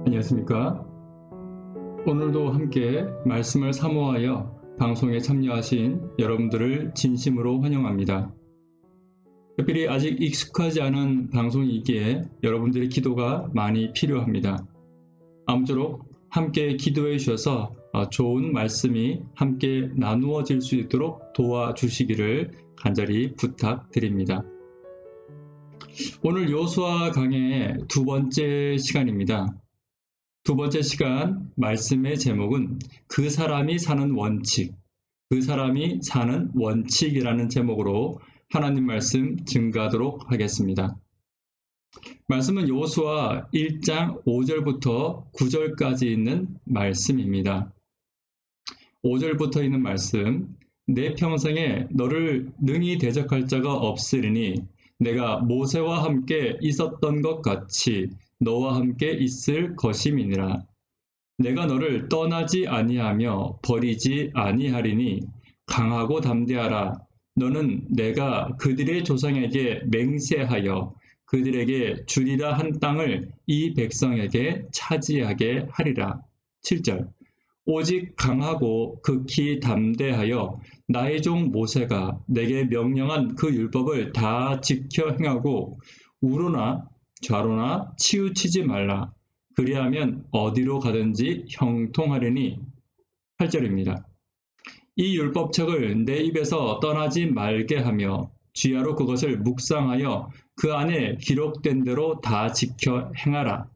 안녕하십니까? 오늘도 함께 말씀을 사모하여 방송에 참여하신 여러분들을 진심으로 환영합니다. 특별히 아직 익숙하지 않은 방송이기에 여러분들의 기도가 많이 필요합니다. 아무쪼록 함께 기도해 주셔서 좋은 말씀이 함께 나누어질 수 있도록 도와주시기를 간절히 부탁드립니다. 오늘 여호수아 강해의 두 번째 시간입니다. 두 번째 시간 말씀의 제목은 그 사람이 사는 원칙, 그 사람이 사는 원칙이라는 제목으로 하나님 말씀 증거하도록 하겠습니다. 말씀은 여호수아 1장 5절부터 9절까지 있는 말씀입니다. 5절부터 있는 말씀, 내 평생에 너를 능히 대적할 자가 없으리니 내가 모세와 함께 있었던 것 같이 너와 함께 있을 것임이니라. 내가 너를 떠나지 아니하며 버리지 아니하리니 강하고 담대하라. 너는 내가 그들의 조상에게 맹세하여 그들에게 주리라 한 땅을 이 백성에게 차지하게 하리라. 7절. 오직 강하고 극히 담대하여 나의 종 모세가 내게 명령한 그 율법을 다 지켜 행하고 우로나 좌로나 치우치지 말라. 그리하면 어디로 가든지 형통하리니. 8절입니다. 이 율법책을 내 입에서 떠나지 말게 하며 주야로 그것을 묵상하여 그 안에 기록된 대로 다 지켜 행하라.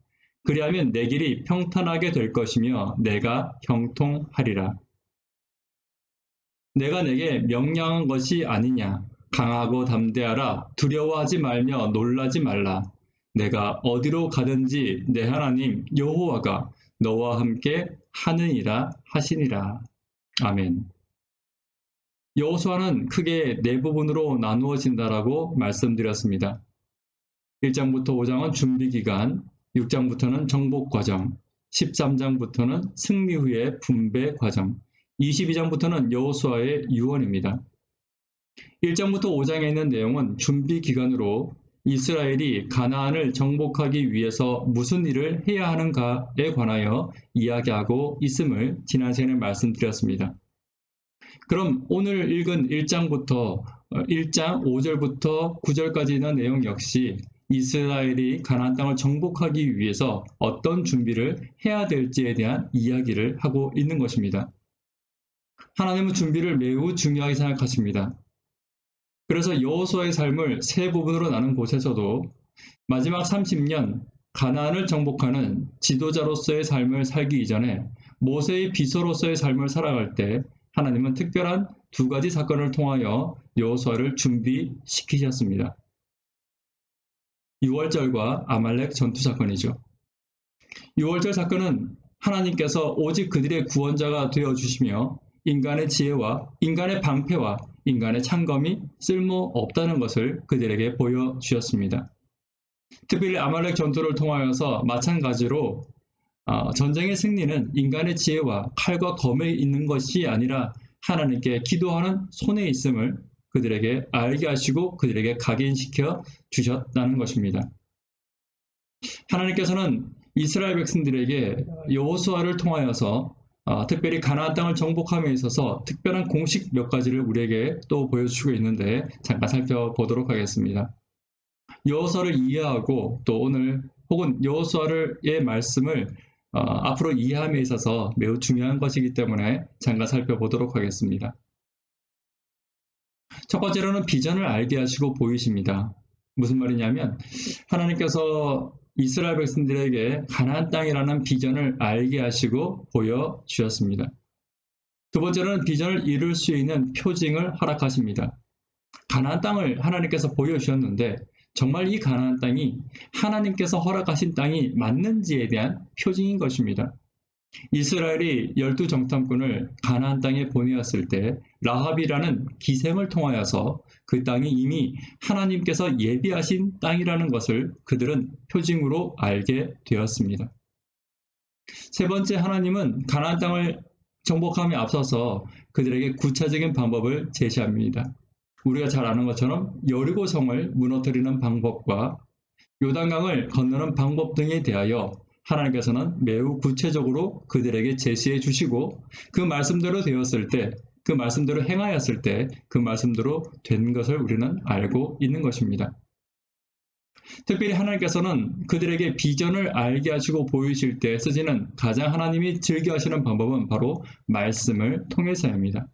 그리하면 내 길이 평탄하게 될 것이며 내가 형통하리라. 내가 내게 명령한 것이 아니냐. 강하고 담대하라. 두려워하지 말며 놀라지 말라. 내가 어디로 가든지 내 하나님 여호와가 너와 함께 하느니라 하시니라. 아멘. 여호수아는 크게 네 부분으로 나누어진다라고 말씀드렸습니다. 1장부터 5장은 준비기간, 6장부터는 정복 과정, 13장부터는 승리 후의 분배 과정, 22장부터는 여호수아의 유언입니다. 1장부터 5장에 있는 내용은 준비기간으로 이스라엘이 가나안을 정복하기 위해서 무슨 일을 해야 하는가에 관하여 이야기하고 있음을 지난 시간에 말씀드렸습니다. 그럼 오늘 읽은 1장 5절부터 9절까지 있는 내용 역시 이스라엘이 가나안 땅을 정복하기 위해서 어떤 준비를 해야 될지에 대한 이야기를 하고 있는 것입니다. 하나님은 준비를 매우 중요하게 생각하십니다. 그래서 여호수아의 삶을 세 부분으로 나눈 곳에서도 마지막 30년 가나안을 정복하는 지도자로서의 삶을 살기 이전에 모세의 비서로서의 삶을 살아갈 때 하나님은 특별한 두 가지 사건을 통하여 여호수아를 준비시키셨습니다. 6월절과 아말렉 전투 사건이죠. 6월절 사건은 하나님께서 오직 그들의 구원자가 되어주시며 인간의 지혜와 인간의 방패와 인간의 창검이 쓸모없다는 것을 그들에게 보여주셨습니다. 특별히 아말렉 전투를 통하여서 마찬가지로 전쟁의 승리는 인간의 지혜와 칼과 검에 있는 것이 아니라 하나님께 기도하는 손에 있음을 그들에게 알게 하시고 그들에게 각인시켜 주셨다는 것입니다. 하나님께서는 이스라엘 백성들에게 여호수아를 통하여서 특별히 가나안 땅을 정복함에 있어서 특별한 공식 몇 가지를 우리에게 또 보여주고 있는데 잠깐 살펴보도록 하겠습니다. 여호수아를 이해하고 또 오늘 혹은 여호수아의 말씀을 앞으로 이해함에 있어서 매우 중요한 것이기 때문에 잠깐 살펴보도록 하겠습니다. 첫 번째로는 비전을 알게 하시고 보이십니다. 무슨 말이냐면 하나님께서 이스라엘 백성들에게 가나안 땅이라는 비전을 알게 하시고 보여주셨습니다. 두 번째로는 비전을 이룰 수 있는 표징을 허락하십니다. 가나안 땅을 하나님께서 보여주셨는데 정말 이 가나안 땅이 하나님께서 허락하신 땅이 맞는지에 대한 표징인 것입니다. 이스라엘이 12정탐꾼을 가나안 땅에 보내었을 때 라합이라는 기생을 통하여서 그 땅이 이미 하나님께서 예비하신 땅이라는 것을 그들은 표징으로 알게 되었습니다. 세 번째, 하나님은 가나안 땅을 정복함에 앞서서 그들에게 구체적인 방법을 제시합니다. 우리가 잘 아는 것처럼 여리고성을 무너뜨리는 방법과 요단강을 건너는 방법 등에 대하여 하나님께서는 매우 구체적으로 그들에게 제시해 주시고 그 말씀대로 되었을 때, 그 말씀대로 행하였을 때 그 말씀대로 된 것을 우리는 알고 있는 것입니다. 특별히 하나님께서는 그들에게 비전을 알게 하시고 보이실 때 쓰시는 가장 하나님이 즐겨 하시는 방법은 바로 말씀을 통해서입니다.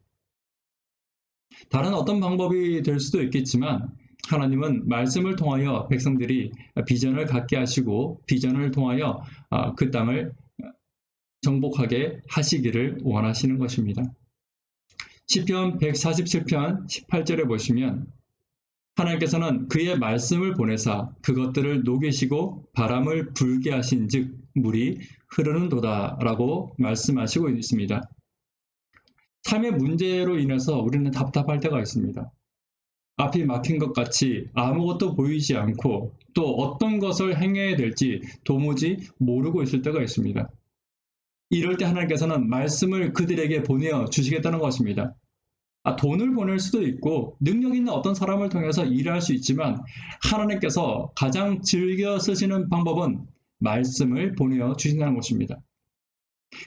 다른 어떤 방법이 될 수도 있겠지만 하나님은 말씀을 통하여 백성들이 비전을 갖게 하시고 비전을 통하여 그 땅을 정복하게 하시기를 원하시는 것입니다. 시편 147편 18절에 보시면 하나님께서는 그의 말씀을 보내사 그것들을 녹이시고 바람을 불게 하신 즉 물이 흐르는도다 라고 말씀하시고 있습니다. 삶의 문제로 인해서 우리는 답답할 때가 있습니다. 앞이 막힌 것 같이 아무것도 보이지 않고 또 어떤 것을 행해야 될지 도무지 모르고 있을 때가 있습니다. 이럴 때 하나님께서는 말씀을 그들에게 보내어 주시겠다는 것입니다. 돈을 보낼 수도 있고 능력 있는 어떤 사람을 통해서 일할 수 있지만 하나님께서 가장 즐겨 쓰시는 방법은 말씀을 보내어 주신다는 것입니다.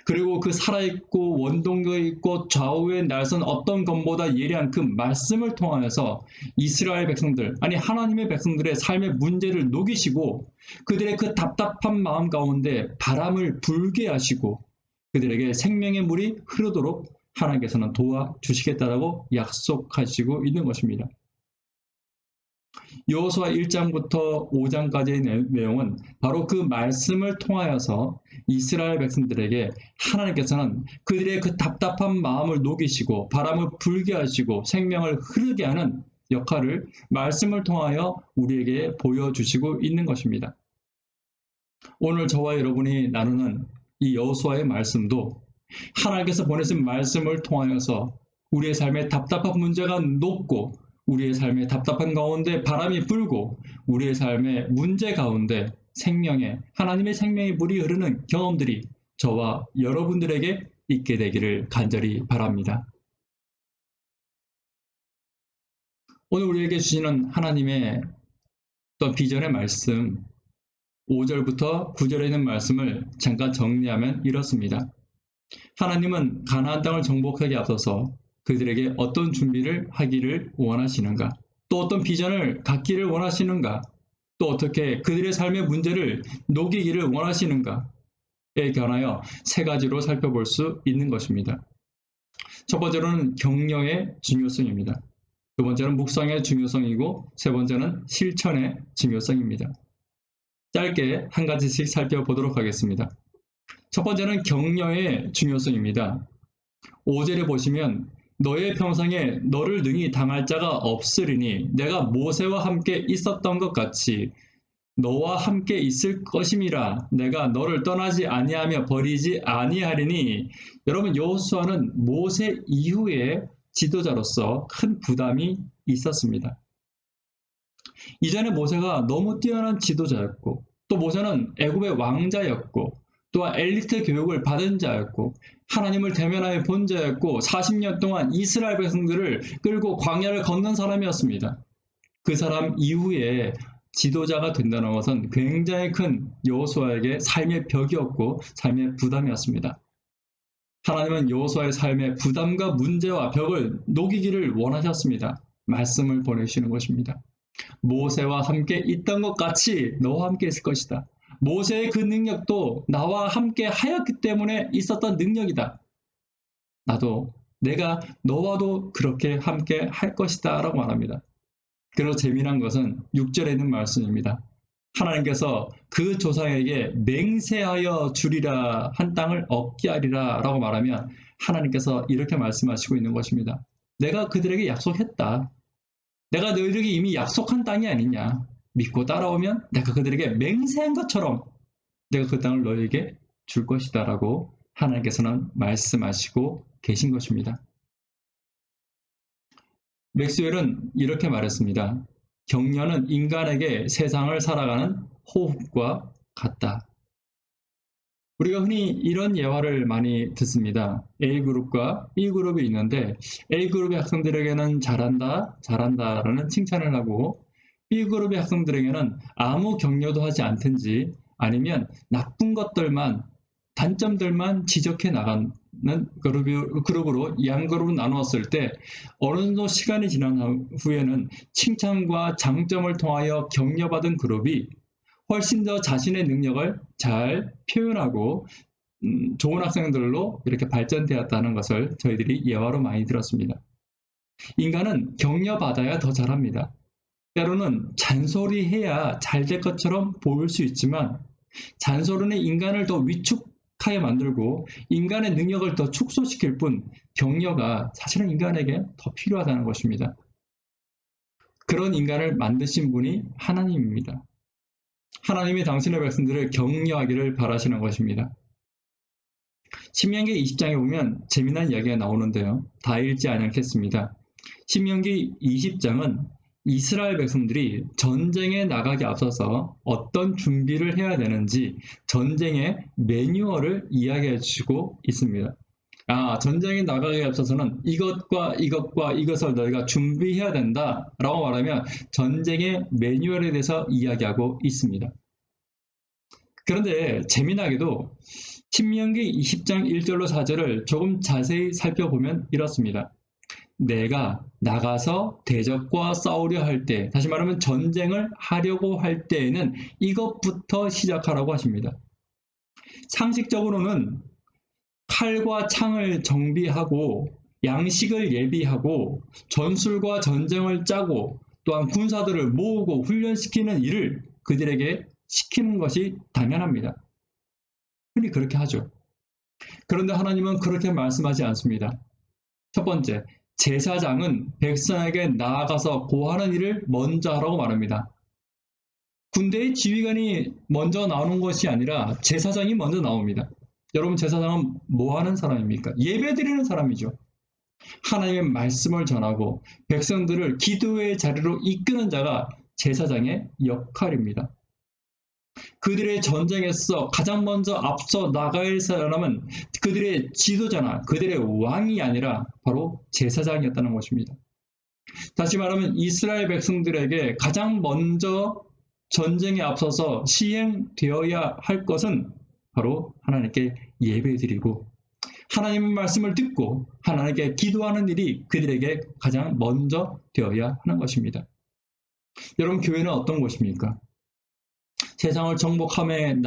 그리고 그 살아있고 원동력 있고 좌우에 날선 어떤 것보다 예리한 그 말씀을 통하여서 이스라엘 백성들, 아니 하나님의 백성들의 삶의 문제를 녹이시고 그들의 그 답답한 마음 가운데 바람을 불게 하시고 그들에게 생명의 물이 흐르도록 하나님께서는 도와주시겠다라고 약속하시고 있는 것입니다. 여호수아 1장부터 5장까지의 내용은 바로 그 말씀을 통하여서 이스라엘 백성들에게 하나님께서는 그들의 그 답답한 마음을 녹이시고 바람을 불게 하시고 생명을 흐르게 하는 역할을 말씀을 통하여 우리에게 보여주시고 있는 것입니다. 오늘 저와 여러분이 나누는 이 여호수아의 말씀도 하나님께서 보내신 말씀을 통하여서 우리의 삶에 답답한 문제가 녹고 우리의 삶의 답답한 가운데 바람이 불고 우리의 삶의 문제 가운데 하나님의 생명의 물이 흐르는 경험들이 저와 여러분들에게 있게 되기를 간절히 바랍니다. 오늘 우리에게 주시는 하나님의 어떤 비전의 말씀 5절부터 9절에 있는 말씀을 잠깐 정리하면 이렇습니다. 하나님은 가나안 땅을 정복하기 앞서서 그들에게 어떤 준비를 하기를 원하시는가? 또 어떤 비전을 갖기를 원하시는가? 또 어떻게 그들의 삶의 문제를 녹이기를 원하시는가에 관하여 세 가지로 살펴볼 수 있는 것입니다. 첫 번째로는 격려의 중요성입니다. 두 번째는 묵상의 중요성이고 세 번째는 실천의 중요성입니다. 짧게 한 가지씩 살펴보도록 하겠습니다. 첫 번째는 격려의 중요성입니다. 5절에 보시면 너의 평생에 너를 능히 당할 자가 없으리니 내가 모세와 함께 있었던 것 같이 너와 함께 있을 것임이라. 내가 너를 떠나지 아니하며 버리지 아니하리니. 여러분, 여호수아는 모세 이후에 지도자로서 큰 부담이 있었습니다. 이전에 모세가 너무 뛰어난 지도자였고 또 모세는 애굽의 왕자였고 또한 엘리트 교육을 받은 자였고 하나님을 대면하여 본 자였고 40년 동안 이스라엘 백성들을 끌고 광야를 건넌 사람이었습니다. 그 사람 이후에 지도자가 된다는 것은 굉장히 큰 여호수아에게 삶의 벽이었고 삶의 부담이었습니다. 하나님은 여호수아의 삶의 부담과 문제와 벽을 녹이기를 원하셨습니다. 말씀을 보내시는 것입니다. 모세와 함께 있던 것 같이 너와 함께 있을 것이다. 모세의 그 능력도 나와 함께 하였기 때문에 있었던 능력이다. 내가 너와도 그렇게 함께 할 것이다 라고 말합니다. 그리고 재미난 것은 6절에 있는 말씀입니다. 하나님께서 그 조상에게 맹세하여 주리라 한 땅을 얻게 하리라 라고 말하면 하나님께서 이렇게 말씀하시고 있는 것입니다. 내가 그들에게 약속했다. 내가 너희들에게 이미 약속한 땅이 아니냐. 믿고 따라오면 내가 그들에게 맹세한 것처럼 내가 그 땅을 너희에게 줄 것이다 라고 하나님께서는 말씀하시고 계신 것입니다. 맥스웰은 이렇게 말했습니다. 격려는 인간에게 세상을 살아가는 호흡과 같다. 우리가 흔히 이런 예화를 많이 듣습니다. A그룹과 B그룹이 있는데 A그룹의 학생들에게는 잘한다라는 칭찬을 하고 B그룹의 학생들에게는 아무 격려도 하지 않든지 아니면 나쁜 것들만, 단점들만 지적해 나가는 그룹으로 양그룹으로 나누었을 때 어느 정도 시간이 지난 후에는 칭찬과 장점을 통하여 격려받은 그룹이 훨씬 더 자신의 능력을 잘 표현하고 좋은 학생들로 이렇게 발전되었다는 것을 저희들이 예화로 많이 들었습니다. 인간은 격려받아야 더 잘합니다. 때로는 잔소리해야 잘 될 것처럼 보일 수 있지만 잔소리는 인간을 더 위축하게 만들고 인간의 능력을 더 축소시킬 뿐 격려가 사실은 인간에게 더 필요하다는 것입니다. 그런 인간을 만드신 분이 하나님입니다. 하나님이 당신의 백성들을 격려하기를 바라시는 것입니다. 신명기 20장에 보면 재미난 이야기가 나오는데요. 다 읽지 않겠습니다. 신명기 20장은 이스라엘 백성들이 전쟁에 나가기 앞서서 어떤 준비를 해야 되는지 전쟁의 매뉴얼을 이야기해 주시고 있습니다. 전쟁에 나가기 앞서서는 이것과 이것과 이것을 너희가 준비해야 된다 라고 말하면 전쟁의 매뉴얼에 대해서 이야기하고 있습니다. 그런데 재미나게도 신명기 20장 1절로 4절을 조금 자세히 살펴보면 이렇습니다. 내가 나가서 대적과 싸우려 할 때, 다시 말하면 전쟁을 하려고 할 때에는 이것부터 시작하라고 하십니다. 상식적으로는 칼과 창을 정비하고 양식을 예비하고 전술과 전쟁을 짜고 또한 군사들을 모으고 훈련시키는 일을 그들에게 시키는 것이 당연합니다. 흔히 그렇게 하죠. 그런데 하나님은 그렇게 말씀하지 않습니다. 첫 번째, 제사장은 백성에게 나아가서 고하는 일을 먼저 하라고 말합니다. 군대의 지휘관이 먼저 나오는 것이 아니라 제사장이 먼저 나옵니다. 여러분, 제사장은 뭐 하는 사람입니까? 예배드리는 사람이죠. 하나님의 말씀을 전하고 백성들을 기도의 자리로 이끄는 자가 제사장의 역할입니다. 그들의 전쟁에서 가장 먼저 앞서 나갈 사람은 그들의 지도자나 그들의 왕이 아니라 바로 제사장이었다는 것입니다. 다시 말하면 이스라엘 백성들에게 가장 먼저 전쟁에 앞서서 시행되어야 할 것은 바로 하나님께 예배드리고 하나님의 말씀을 듣고 하나님께 기도하는 일이 그들에게 가장 먼저 되어야 하는 것입니다. 여러분, 교회는 어떤 곳입니까? 세상을 정복하며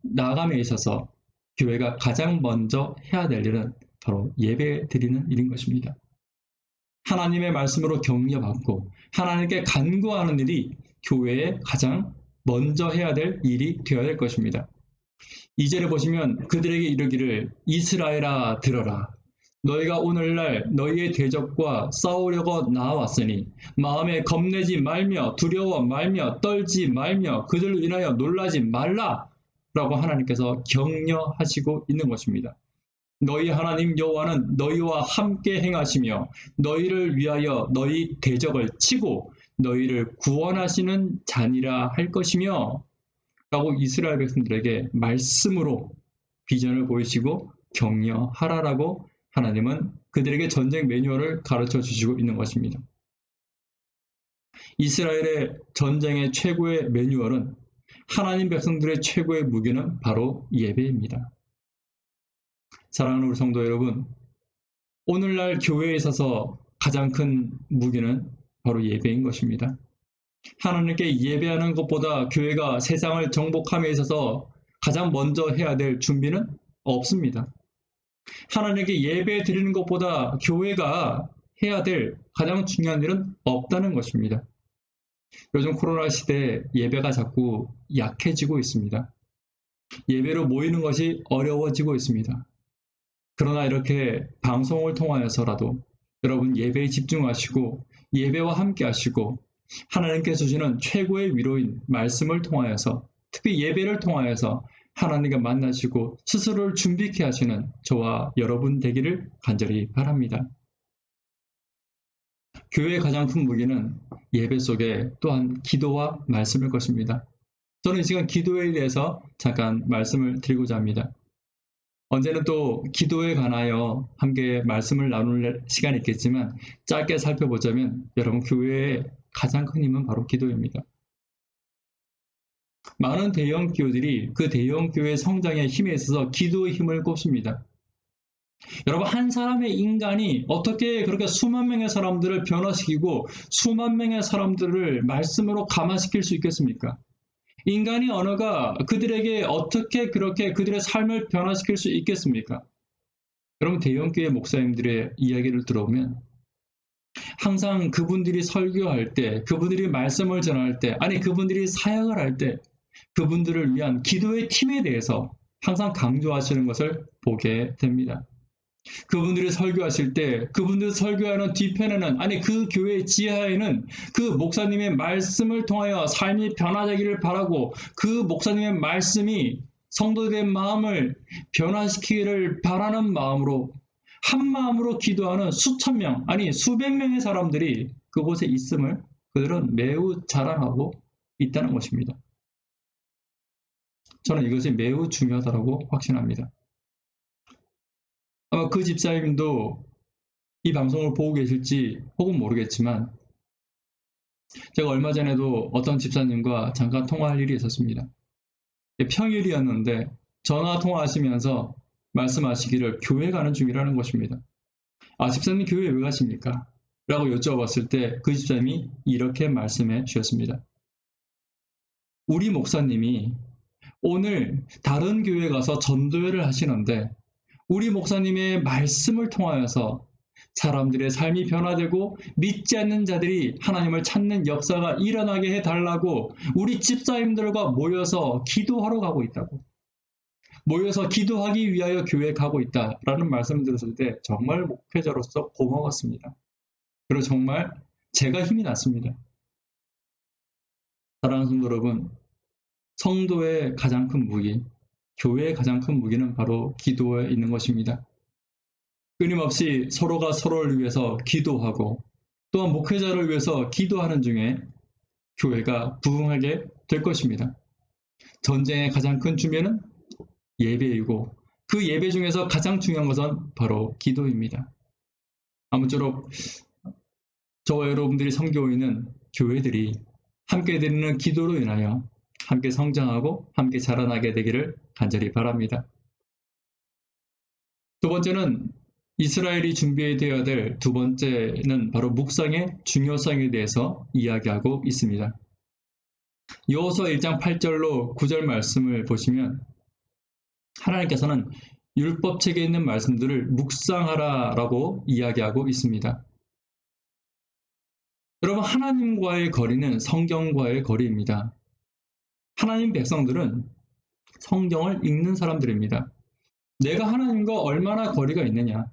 나감에 있어서 교회가 가장 먼저 해야 될 일은 바로 예배 드리는 일인 것입니다. 하나님의 말씀으로 격려받고 하나님께 간구하는 일이 교회에 가장 먼저 해야 될 일이 되어야 될 것입니다. 2절에 보시면 그들에게 이르기를 이스라엘아 들어라. 너희가 오늘날 너희의 대적과 싸우려고 나왔으니 마음에 겁내지 말며 두려워 말며 떨지 말며 그들로 인하여 놀라지 말라 라고 하나님께서 격려하시고 있는 것입니다. 너희 하나님 여호와는 너희와 함께 행하시며 너희를 위하여 너희 대적을 치고 너희를 구원하시는 자니라 할 것이며 라고 이스라엘 백성들에게 말씀으로 비전을 보이시고 격려하라라고 하나님은 그들에게 전쟁 매뉴얼을 가르쳐 주시고 있는 것입니다. 이스라엘의 전쟁의 최고의 매뉴얼은 하나님 백성들의 최고의 무기는 바로 예배입니다. 사랑하는 우리 성도 여러분, 오늘날 교회에 있어서 가장 큰 무기는 바로 예배인 것입니다. 하나님께 예배하는 것보다 교회가 세상을 정복함에 있어서 가장 먼저 해야 될 준비는 없습니다. 하나님께 예배 드리는 것보다 교회가 해야 될 가장 중요한 일은 없다는 것입니다. 요즘 코로나 시대에 예배가 자꾸 약해지고 있습니다. 예배로 모이는 것이 어려워지고 있습니다. 그러나 이렇게 방송을 통하여서라도 여러분 예배에 집중하시고 예배와 함께 하시고 하나님께서 주시는 최고의 위로인 말씀을 통하여서 특히 예배를 통하여서 하나님과 만나시고 스스로를 준비케 하시는 저와 여러분 되기를 간절히 바랍니다. 교회의 가장 큰 무기는 예배 속에 또한 기도와 말씀일 것입니다. 저는 이 시간 기도에 대해서 잠깐 말씀을 드리고자 합니다. 언제는 또 기도에 관하여 함께 말씀을 나눌 시간이 있겠지만 짧게 살펴보자면 여러분 교회의 가장 큰 힘은 바로 기도입니다. 많은 대형 교회들이 그 대형 교회 성장의 힘에 있어서 기도의 힘을 꼽습니다. 여러분, 한 사람의 인간이 어떻게 그렇게 수만 명의 사람들을 변화시키고 수만 명의 사람들을 말씀으로 감화시킬 수 있겠습니까? 인간의 언어가 그들에게 어떻게 그렇게 그들의 삶을 변화시킬 수 있겠습니까? 여러분, 대형교회 목사님들의 이야기를 들어보면 항상 그분들이 설교할 때, 그분들이 말씀을 전할 때, 아니 그분들이 사역을 할 때 그분들을 위한 기도의 팀에 대해서 항상 강조하시는 것을 보게 됩니다. 그분들이 설교하실 때 그분들 설교하는 뒤편에는, 아니 그 교회 지하에는 그 목사님의 말씀을 통하여 삶이 변화되기를 바라고 그 목사님의 말씀이 성도들의 마음을 변화시키기를 바라는 마음으로 한 마음으로 기도하는 수천 명, 아니 수백 명의 사람들이 그곳에 있음을 그들은 매우 자랑하고 있다는 것입니다. 저는 이것이 매우 중요하다고 확신합니다. 아마 그 집사님도 이 방송을 보고 계실지 혹은 모르겠지만 제가 얼마 전에도 어떤 집사님과 잠깐 통화할 일이 있었습니다. 평일이었는데 전화 통화하시면서 말씀하시기를 교회 가는 중이라는 것입니다. 아, 집사님 교회 왜 가십니까? 라고 여쭤봤을 때 그 집사님이 이렇게 말씀해 주셨습니다. 우리 목사님이 오늘 다른 교회 가서 전도회를 하시는데 우리 목사님의 말씀을 통하여서 사람들의 삶이 변화되고 믿지 않는 자들이 하나님을 찾는 역사가 일어나게 해달라고 우리 집사님들과 모여서 기도하러 가고 있다고. 모여서 기도하기 위하여 교회에 가고 있다라는 말씀을 들었을 때 정말 목회자로서 고마웠습니다. 그리고 정말 제가 힘이 났습니다. 사랑하는 성도 여러분, 성도의 가장 큰 무기, 교회의 가장 큰 무기는 바로 기도에 있는 것입니다. 끊임없이 서로가 서로를 위해서 기도하고 또한 목회자를 위해서 기도하는 중에 교회가 부흥하게 될 것입니다. 전쟁의 가장 큰 주면은 예배이고 그 예배 중에서 가장 중요한 것은 바로 기도입니다. 아무쪼록 저와 여러분들이 섬기고 있는 교회들이 함께 드리는 기도로 인하여 함께 성장하고 함께 자라나게 되기를 간절히 바랍니다. 두 번째는 이스라엘이 준비되어야 될 두 번째는 바로 묵상의 중요성에 대해서 이야기하고 있습니다. 여호수아 1장 8절로 9절 말씀을 보시면 하나님께서는 율법책에 있는 말씀들을 묵상하라라고 이야기하고 있습니다. 여러분, 하나님과의 거리는 성경과의 거리입니다. 하나님 백성들은 성경을 읽는 사람들입니다. 내가 하나님과 얼마나 거리가 있느냐,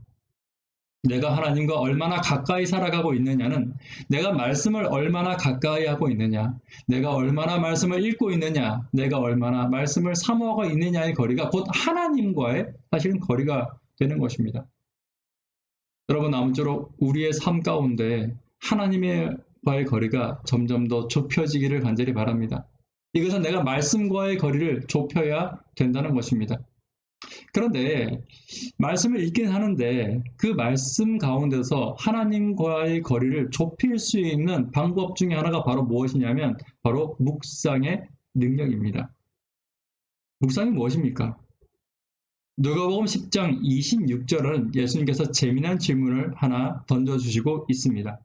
내가 하나님과 얼마나 가까이 살아가고 있느냐는 내가 말씀을 얼마나 가까이 하고 있느냐, 내가 얼마나 말씀을 읽고 있느냐, 내가 얼마나 말씀을 사모하고 있느냐의 거리가 곧 하나님과의 사실은 거리가 되는 것입니다. 여러분, 아무쪼록 우리의 삶 가운데 하나님과의 거리가 점점 더 좁혀지기를 간절히 바랍니다. 이것은 내가 말씀과의 거리를 좁혀야 된다는 것입니다. 그런데 말씀을 읽긴 하는데 그 말씀 가운데서 하나님과의 거리를 좁힐 수 있는 방법 중에 하나가 바로 무엇이냐면 바로 묵상의 능력입니다. 묵상이 무엇입니까? 누가복음 10장 26절은 예수님께서 재미난 질문을 하나 던져주시고 있습니다.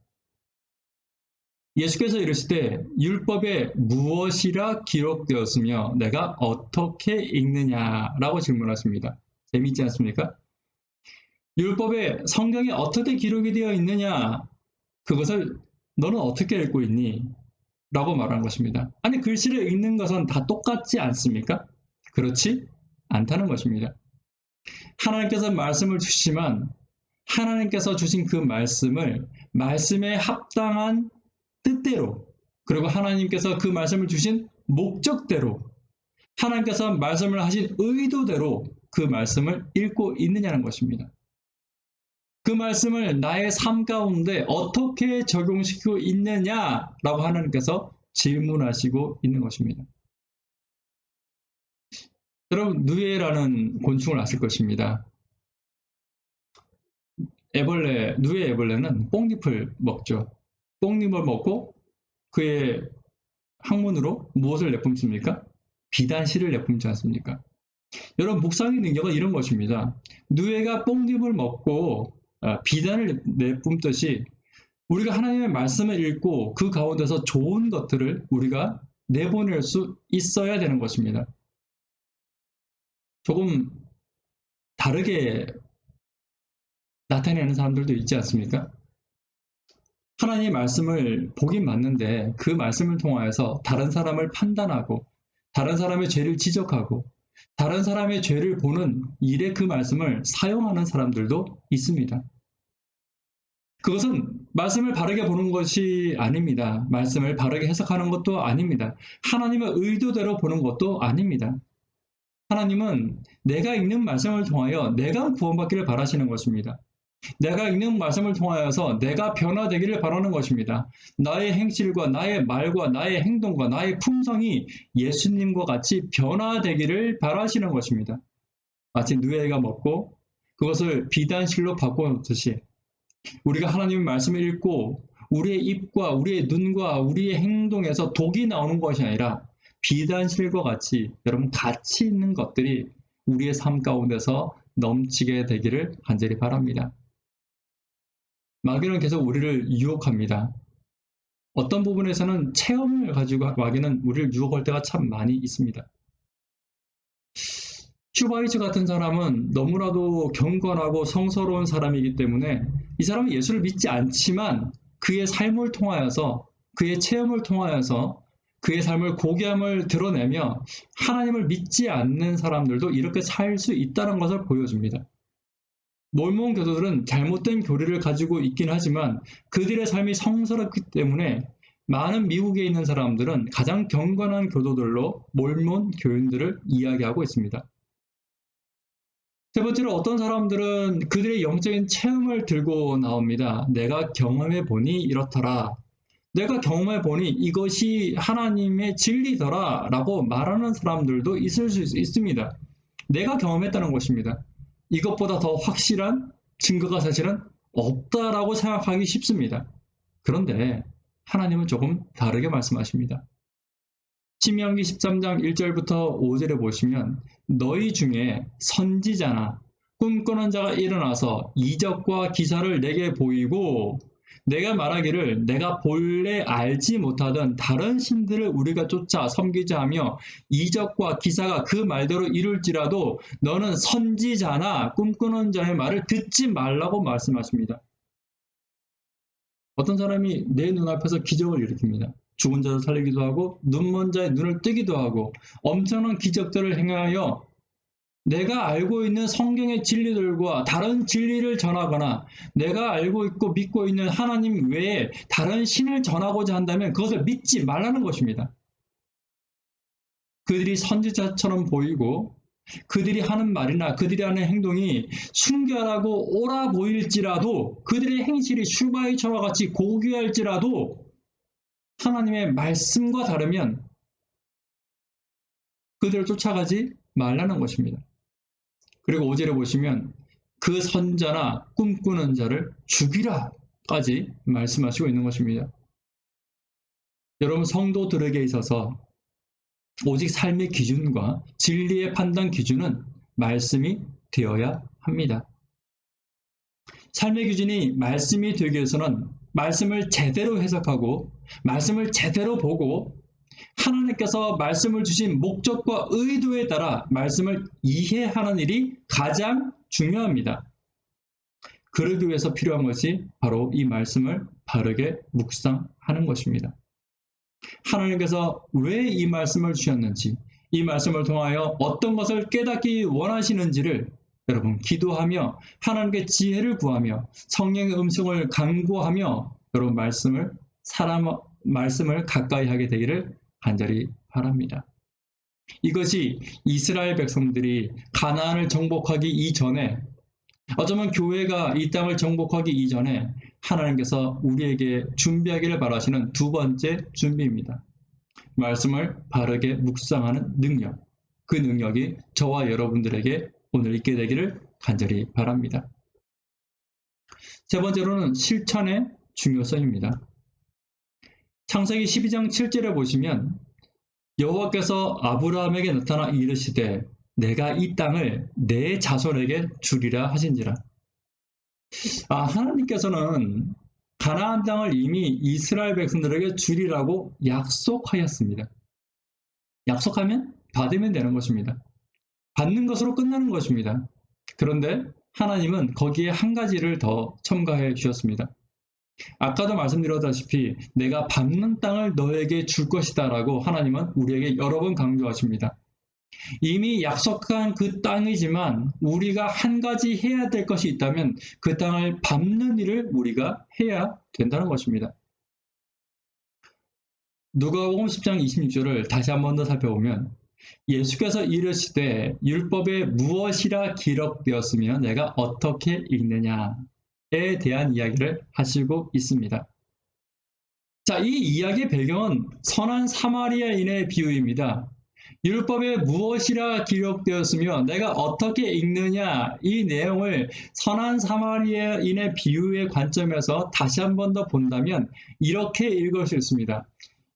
예수께서 이르시되 율법에 무엇이라 기록되었으며 내가 어떻게 읽느냐라고 질문하십니다. 재미있지 않습니까? 율법에 성경에 어떻게 기록이 되어 있느냐, 그것을 너는 어떻게 읽고 있니? 라고 말하는 것입니다. 아니, 글씨를 읽는 것은 다 똑같지 않습니까? 그렇지 않다는 것입니다. 하나님께서 말씀을 주시지만 하나님께서 주신 그 말씀을 말씀에 합당한 뜻대로, 그리고 하나님께서 그 말씀을 주신 목적대로, 하나님께서 말씀을 하신 의도대로 그 말씀을 읽고 있느냐는 것입니다. 그 말씀을 나의 삶 가운데 어떻게 적용시키고 있느냐라고 하나님께서 질문하시고 있는 것입니다. 여러분, 누에라는 곤충을 아실 것입니다. 누에 애벌레는 뽕잎을 먹죠. 뽕잎을 먹고 그의 항문으로 무엇을 내뿜습니까? 비단실을 내뿜지 않습니까? 여러분, 묵상의 능력은 이런 것입니다. 누에가 뽕잎을 먹고 비단을 내뿜듯이 우리가 하나님의 말씀을 읽고 그 가운데서 좋은 것들을 우리가 내보낼 수 있어야 되는 것입니다. 조금 다르게 나타내는 사람들도 있지 않습니까? 하나님의 말씀을 보긴 맞는데 그 말씀을 통하여서 다른 사람을 판단하고 다른 사람의 죄를 지적하고 다른 사람의 죄를 보는 일에 그 말씀을 사용하는 사람들도 있습니다. 그것은 말씀을 바르게 보는 것이 아닙니다. 말씀을 바르게 해석하는 것도 아닙니다. 하나님의 의도대로 보는 것도 아닙니다. 하나님은 내가 읽는 말씀을 통하여 내가 구원받기를 바라시는 것입니다. 내가 읽는 말씀을 통하여서 내가 변화되기를 바라는 것입니다. 나의 행실과 나의 말과 나의 행동과 나의 품성이 예수님과 같이 변화되기를 바라시는 것입니다. 마치 누에가 먹고 그것을 비단실로 바꿔놓듯이 우리가 하나님의 말씀을 읽고 우리의 입과 우리의 눈과 우리의 행동에서 독이 나오는 것이 아니라 비단실과 같이 여러분 가치 있는 것들이 우리의 삶 가운데서 넘치게 되기를 간절히 바랍니다. 마귀는 계속 우리를 유혹합니다. 어떤 부분에서는 체험을 가지고 마귀는 우리를 유혹할 때가 참 많이 있습니다. 슈바이처 같은 사람은 너무나도 경건하고 성스러운 사람이기 때문에 이 사람은 예수를 믿지 않지만 그의 삶을 통하여서 그의 체험을 통하여서 그의 삶을 고귀함을 드러내며 하나님을 믿지 않는 사람들도 이렇게 살 수 있다는 것을 보여줍니다. 몰몬 교도들은 잘못된 교리를 가지고 있긴 하지만 그들의 삶이 성스럽기 때문에 많은 미국에 있는 사람들은 가장 경건한 교도들로 몰몬 교인들을 이야기하고 있습니다. 세 번째로 어떤 사람들은 그들의 영적인 체험을 들고 나옵니다. 내가 경험해 보니 이렇더라. 내가 경험해 보니 이것이 하나님의 진리더라 라고 말하는 사람들도 있을 수 있습니다. 내가 경험했다는 것입니다. 이것보다 더 확실한 증거가 사실은 없다라고 생각하기 쉽습니다. 그런데 하나님은 조금 다르게 말씀하십니다. 신명기 13장 1절부터 5절에 보시면 너희 중에 선지자나 꿈꾸는 자가 일어나서 이적과 기사를 내게 보이고 내가 말하기를 내가 본래 알지 못하던 다른 신들을 우리가 쫓아 섬기자 하며 이적과 기사가 그 말대로 이룰지라도 너는 선지자나 꿈꾸는 자의 말을 듣지 말라고 말씀하십니다. 어떤 사람이 내 눈앞에서 기적을 일으킵니다. 죽은 자를 살리기도 하고 눈먼 자의 눈을 뜨기도 하고 엄청난 기적들을 행하여 내가 알고 있는 성경의 진리들과 다른 진리를 전하거나 내가 알고 있고 믿고 있는 하나님 외에 다른 신을 전하고자 한다면 그것을 믿지 말라는 것입니다. 그들이 선지자처럼 보이고 그들이 하는 말이나 그들이 하는 행동이 순결하고 옳아 보일지라도 그들의 행실이 슈바이처와 같이 고귀할지라도 하나님의 말씀과 다르면 그들을 쫓아가지 말라는 것입니다. 그리고 5절에 보시면 그 선자나 꿈꾸는 자를 죽이라까지 말씀하시고 있는 것입니다. 여러분 성도들에게 있어서 오직 삶의 기준과 진리의 판단 기준은 말씀이 되어야 합니다. 삶의 기준이 말씀이 되기 위해서는 말씀을 제대로 해석하고 말씀을 제대로 보고 하나님께서 말씀을 주신 목적과 의도에 따라 말씀을 이해하는 일이 가장 중요합니다. 그러기 위해서 필요한 것이 바로 이 말씀을 바르게 묵상하는 것입니다. 하나님께서 왜 이 말씀을 주셨는지, 이 말씀을 통하여 어떤 것을 깨닫기 원하시는지를 여러분 기도하며 하나님께 지혜를 구하며 성령의 음성을 간구하며 여러분 말씀을 가까이 하게 되기를 간절히 바랍니다. 이것이 이스라엘 백성들이 가나안을 정복하기 이전에 어쩌면 교회가 이 땅을 정복하기 이전에 하나님께서 우리에게 준비하기를 바라시는 두 번째 준비입니다. 말씀을 바르게 묵상하는 능력. 그 능력이 저와 여러분들에게 오늘 있게 되기를 간절히 바랍니다. 세 번째로는 실천의 중요성입니다. 창세기 12장 7절에 보시면 여호와께서 아브라함에게 나타나 이르시되 내가 이 땅을 내 자손에게 주리라 하신지라. 하나님께서는 가나안 땅을 이미 이스라엘 백성들에게 주리라고 약속하였습니다. 약속하면 받으면 되는 것입니다. 받는 것으로 끝나는 것입니다. 그런데 하나님은 거기에 한 가지를 더 첨가해 주셨습니다. 아까도 말씀드렸다시피 내가 밟는 땅을 너에게 줄 것이다 라고 하나님은 우리에게 여러 번 강조하십니다. 이미 약속한 그 땅이지만 우리가 한 가지 해야 될 것이 있다면 그 땅을 밟는 일을 우리가 해야 된다는 것입니다. 누가복음 10장 26절을 다시 한 번 더 살펴보면 예수께서 이르시되 율법에 무엇이라 기록되었으며 내가 어떻게 읽느냐에 대한 이야기를 하시고 있습니다. 자, 이 이야기의 배경은 선한 사마리아인의 비유입니다. 율법에 무엇이라 기록되었으며 내가 어떻게 읽느냐, 이 내용을 선한 사마리아인의 비유의 관점에서 다시 한 번 더 본다면 이렇게 읽을 수 있습니다.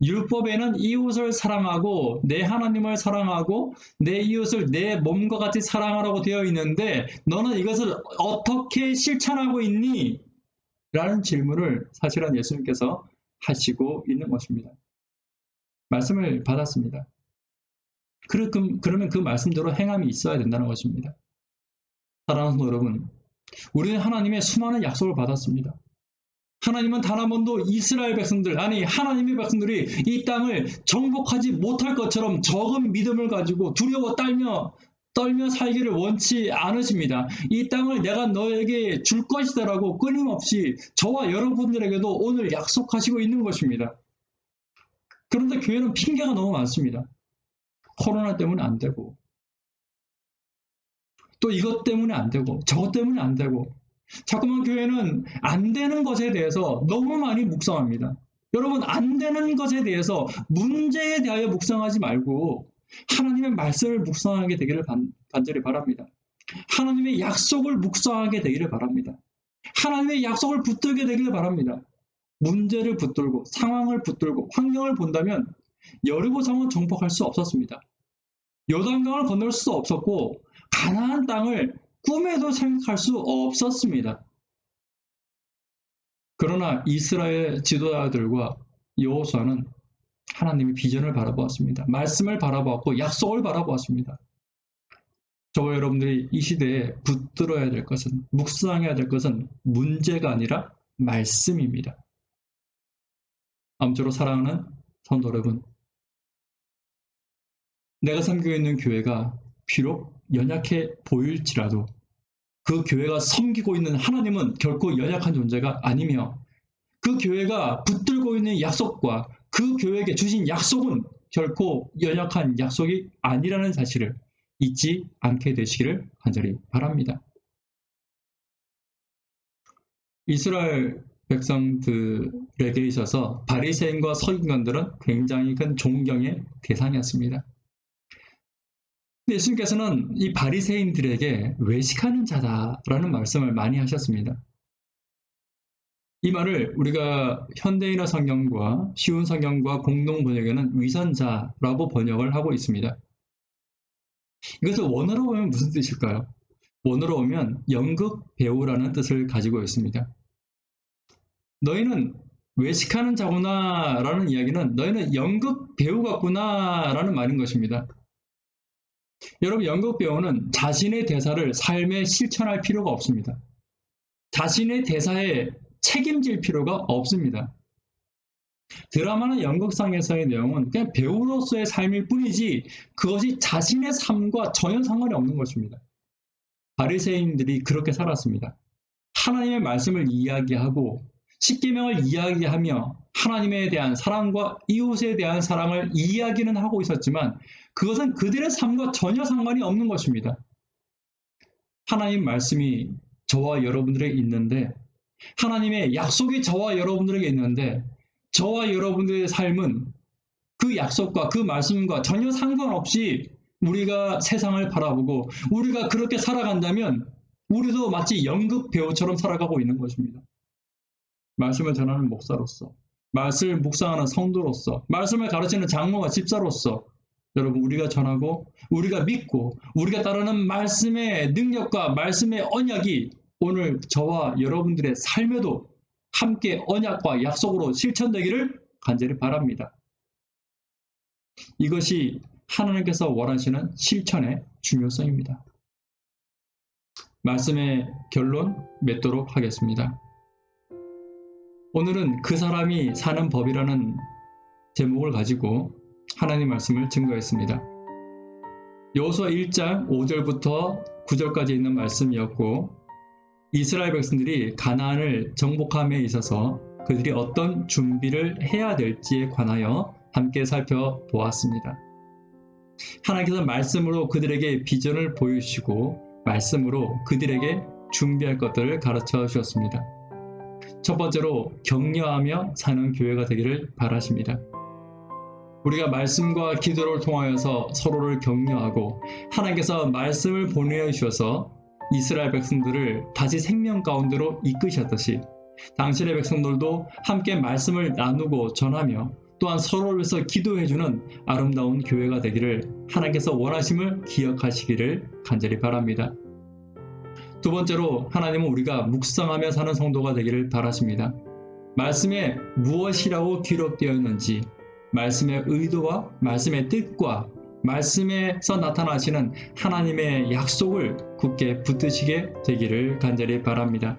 율법에는 이웃을 사랑하고 내 하나님을 사랑하고 내 이웃을 내 몸과 같이 사랑하라고 되어 있는데 너는 이것을 어떻게 실천하고 있니? 라는 질문을 사실은 예수님께서 하시고 있는 것입니다. 말씀을 받았습니다. 그러면 그 말씀대로 행함이 있어야 된다는 것입니다. 사랑하는 성도 여러분, 우리는 하나님의 수많은 약속을 받았습니다. 하나님은 단 한 번도 이스라엘 백성들, 아니 하나님의 백성들이 이 땅을 정복하지 못할 것처럼 적은 믿음을 가지고 두려워 떨며 살기를 원치 않으십니다. 이 땅을 내가 너에게 줄 것이다라고 끊임없이 저와 여러분들에게도 오늘 약속하시고 있는 것입니다. 그런데 교회는 핑계가 너무 많습니다. 코로나 때문에 안 되고, 또 이것 때문에 안 되고, 저것 때문에 안 되고, 자꾸만 교회는 안 되는 것에 대해서 너무 많이 묵상합니다. 여러분, 안 되는 것에 대해서 문제에 대하여 묵상하지 말고 하나님의 말씀을 묵상하게 되기를 간절히 바랍니다. 하나님의 약속을 묵상하게 되기를 바랍니다. 하나님의 약속을 붙들게 되기를 바랍니다. 문제를 붙들고 상황을 붙들고 환경을 본다면 여리고성은 정복할 수 없었습니다. 요단강을 건널 수 없었고 가나안 땅을 꿈에도 생각할 수 없었습니다. 그러나 이스라엘 지도자들과 여호수아는 하나님의 비전을 바라보았습니다. 말씀을 바라보았고 약속을 바라보았습니다. 저와 여러분들이 이 시대에 붙들어야 될 것은, 묵상해야 될 것은 문제가 아니라 말씀입니다. 아무쪼록 사랑하는 성도 여러분, 내가 섬기고 있는 교회가 비록 연약해 보일지라도 그 교회가 섬기고 있는 하나님은 결코 연약한 존재가 아니며 그 교회가 붙들고 있는 약속과 그 교회에게 주신 약속은 결코 연약한 약속이 아니라는 사실을 잊지 않게 되시기를 간절히 바랍니다. 이스라엘 백성들에게 있어서 바리새인과 서기관들은 굉장히 큰 존경의 대상이었습니다. 예수님께서는 이 바리새인들에게 외식하는 자다라는 말씀을 많이 하셨습니다. 이 말을 우리가 현대인어 성경과 쉬운 성경과 공동 번역에는 위선자라고 번역을 하고 있습니다. 이것을 원어로 보면 무슨 뜻일까요? 원어로 보면 연극 배우라는 뜻을 가지고 있습니다. 너희는 외식하는 자구나 라는 이야기는 너희는 연극 배우 같구나 라는 말인 것입니다. 여러분, 연극 배우는 자신의 대사를 삶에 실천할 필요가 없습니다. 자신의 대사에 책임질 필요가 없습니다. 드라마나 연극상에서의 내용은 그냥 배우로서의 삶일 뿐이지 그것이 자신의 삶과 전혀 상관이 없는 것입니다. 바리새인들이 그렇게 살았습니다. 하나님의 말씀을 이야기하고 십계명을 이야기하며 하나님에 대한 사랑과 이웃에 대한 사랑을 이야기는 하고 있었지만 그것은 그들의 삶과 전혀 상관이 없는 것입니다. 하나님 말씀이 저와 여러분들에게 있는데 하나님의 약속이 저와 여러분들에게 있는데 저와 여러분들의 삶은 그 약속과 그 말씀과 전혀 상관없이 우리가 세상을 바라보고 우리가 그렇게 살아간다면 우리도 마치 연극 배우처럼 살아가고 있는 것입니다. 말씀을 전하는 목사로서, 말씀을 묵상하는 성도로서, 말씀을 가르치는 장로와 집사로서 여러분, 우리가 전하고 우리가 믿고 우리가 따르는 말씀의 능력과 말씀의 언약이 오늘 저와 여러분들의 삶에도 함께 언약과 약속으로 실천되기를 간절히 바랍니다. 이것이 하나님께서 원하시는 실천의 중요성입니다. 말씀의 결론 맺도록 하겠습니다. 오늘은 그 사람이 사는 법이라는 제목을 가지고 하나님 말씀을 증거했습니다. 여호수아 1장 5절부터 9절까지 있는 말씀이었고, 이스라엘 백성들이 가나안을 정복함에 있어서 그들이 어떤 준비를 해야 될지에 관하여 함께 살펴보았습니다. 하나님께서 말씀으로 그들에게 비전을 보여주시고 말씀으로 그들에게 준비할 것들을 가르쳐 주셨습니다. 첫 번째로 격려하며 사는 교회가 되기를 바라십니다. 우리가 말씀과 기도를 통하여서 서로를 격려하고 하나님께서 말씀을 보내주셔서 이스라엘 백성들을 다시 생명 가운데로 이끄셨듯이 당신의 백성들도 함께 말씀을 나누고 전하며 또한 서로를 위해서 기도해주는 아름다운 교회가 되기를 하나님께서 원하심을 기억하시기를 간절히 바랍니다. 두 번째로 하나님은 우리가 묵상하며 사는 성도가 되기를 바라십니다. 말씀에 무엇이라고 기록되어 있는지, 말씀의 의도와 말씀의 뜻과 말씀에서 나타나시는 하나님의 약속을 굳게 붙드시게 되기를 간절히 바랍니다.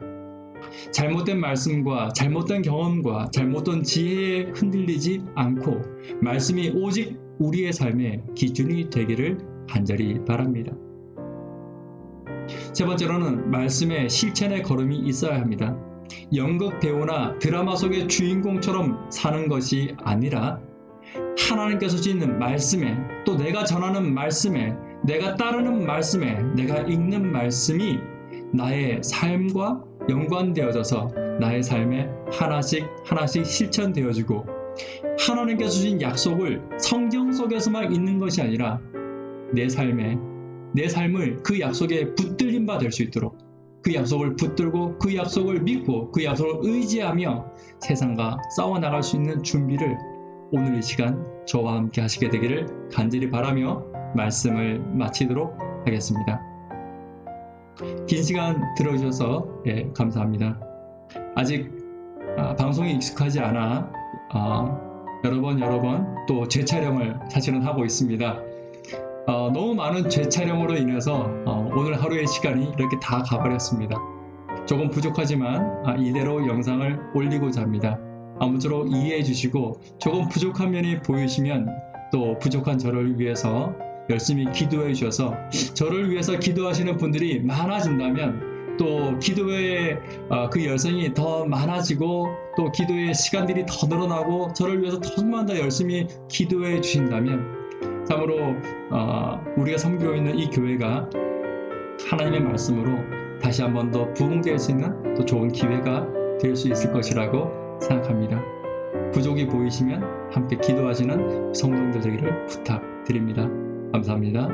잘못된 말씀과 잘못된 경험과 잘못된 지혜에 흔들리지 않고 말씀이 오직 우리의 삶의 기준이 되기를 간절히 바랍니다. 세 번째로는 말씀의 실천의 걸음이 있어야 합니다. 연극 배우나 드라마 속의 주인공처럼 사는 것이 아니라 하나님께서 주시는 말씀에, 또 내가 전하는 말씀에, 내가 따르는 말씀에, 내가 읽는 말씀이 나의 삶과 연관되어져서 나의 삶에 하나씩 실천되어지고, 하나님께서 주신 약속을 성경 속에서만 있는 것이 아니라 내 삶을 그 약속에 붙들린 바 될 수 있도록, 그 약속을 붙들고 그 약속을 믿고 그 약속을 의지하며 세상과 싸워나갈 수 있는 준비를 오늘 이 시간 저와 함께 하시게 되기를 간절히 바라며 말씀을 마치도록 하겠습니다. 긴 시간 들어주셔서 감사합니다. 아직 방송이 익숙하지 않아 여러 번 또 재촬영을 사실은 하고 있습니다. 너무 많은 재촬영으로 인해서 오늘 하루의 시간이 이렇게 다 가버렸습니다. 조금 부족하지만 이대로 영상을 올리고자 합니다. 아무쪼록 이해해 주시고 조금 부족한 면이 보이시면 또 부족한 저를 위해서 열심히 기도해 주셔서 저를 위해서 기도하시는 분들이 많아진다면 또 기도의 그 열성이 더 많아지고 또 기도의 시간들이 더 늘어나고 저를 위해서 더만 더 열심히 기도해 주신다면 참으로 우리가 섬기고 있는 이 교회가 하나님의 말씀으로 다시 한 번 더 부흥될 수 있는 또 좋은 기회가 될 수 있을 것이라고 생각합니다. 부족이 보이시면 함께 기도하시는 성도님들 되기를 부탁드립니다. 감사합니다.